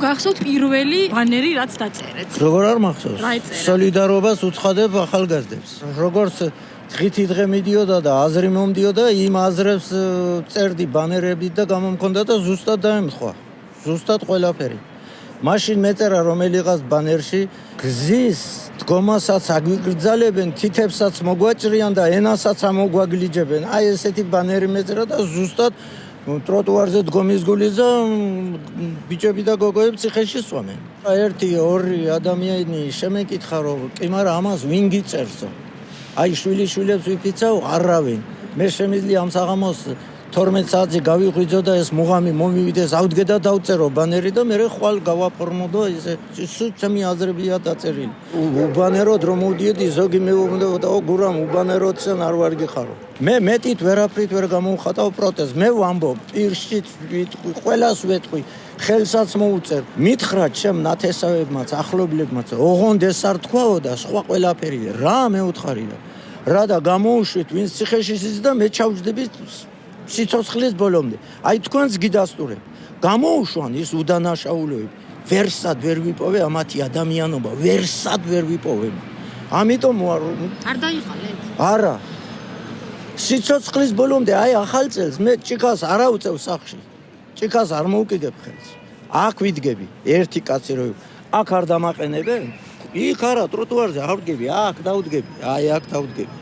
გახსოვთ პირველი ბანერი რაც დაწერეთ? როგორ არ მახსოვს? რა ეწერა? სოლიდარობას უცხადებ ახალგაზრდებს. როგორც დღითი დღე მიდიოდა და აზრი მომდიოდა, იმ აზრებს წერდი ბანერებით და გამომქონდა და ზუსტად დაემთხვა. ზუსტად ყველაფერი. მაშინ მეწერა რომელიღაც ბანერში გზის დგომასაც აგვიგრძალებენ, თითებსაც მოგვაჭრიან და ენასაც ამოგვაგლიჯებენ. აი ესეთი ბანერი მეწერა და ზუსტად ტროტუარზე დგომის გულის და ბიჭები და გოგოები ციხეში სვამენ. ერთი ორი ადამიანი შემეკითხა რომ კი მაგრამ ამას ვინ გიწერსო? აი შვილიშვილებს ვიფიცავ არავინ. მე შემიძლია ამ საღამოს 12 საათზე გავიღვიძო და ეს მუღამი მომივიდეს, ავდგე და დავწერო ბანერი და მე ხვალ გავაფორმო და ესე ჩემი აზრებია დაწერილი. უბანეროდ რომ მოვდიოდი ზოგი მეუბნება და გურამ უბანეროდ შენ არ ვარ გიხარო. მე მეტით ვერაფრით ვერ გამოვხატავ პროტესტს. მე ვამბობ, პირშიც ვიტყვი, ყველას ვეტყვი, ხელსაც მოუწერ. მითხრა ჩემ ნათესავებმაც, ახლობლებმაც, ოღონდ ეს არ თქვაო და სხვა ყველაფერი რა მეუთხარია. რა და გამოუშვით ვინც ციხეში და მე ჩავჯდები სიცოცხლის ბოლომდე. აი თქვენს გიდასტურებ. გამოუშვან ის უდანაშაულოები. ვერსად ვერ ვიპოვე ამათი ადამიანობა, ვერსად ვერ ვიპოვე. ამიტომ არ დაიყალეთ? არა. სიცოცხლის ბოლომდე აი ახალ წელს მე ჭიქას არ აუწევ სახში. ჭიქას არ მოვკიდებ ხელს. აქ ვიდგები, ერთი კაცი რო აქ არ დამაყენებენ? იქ არა ტროტუარზე არ ვდგები, აქ დავდგები, აი აქ დავდგები.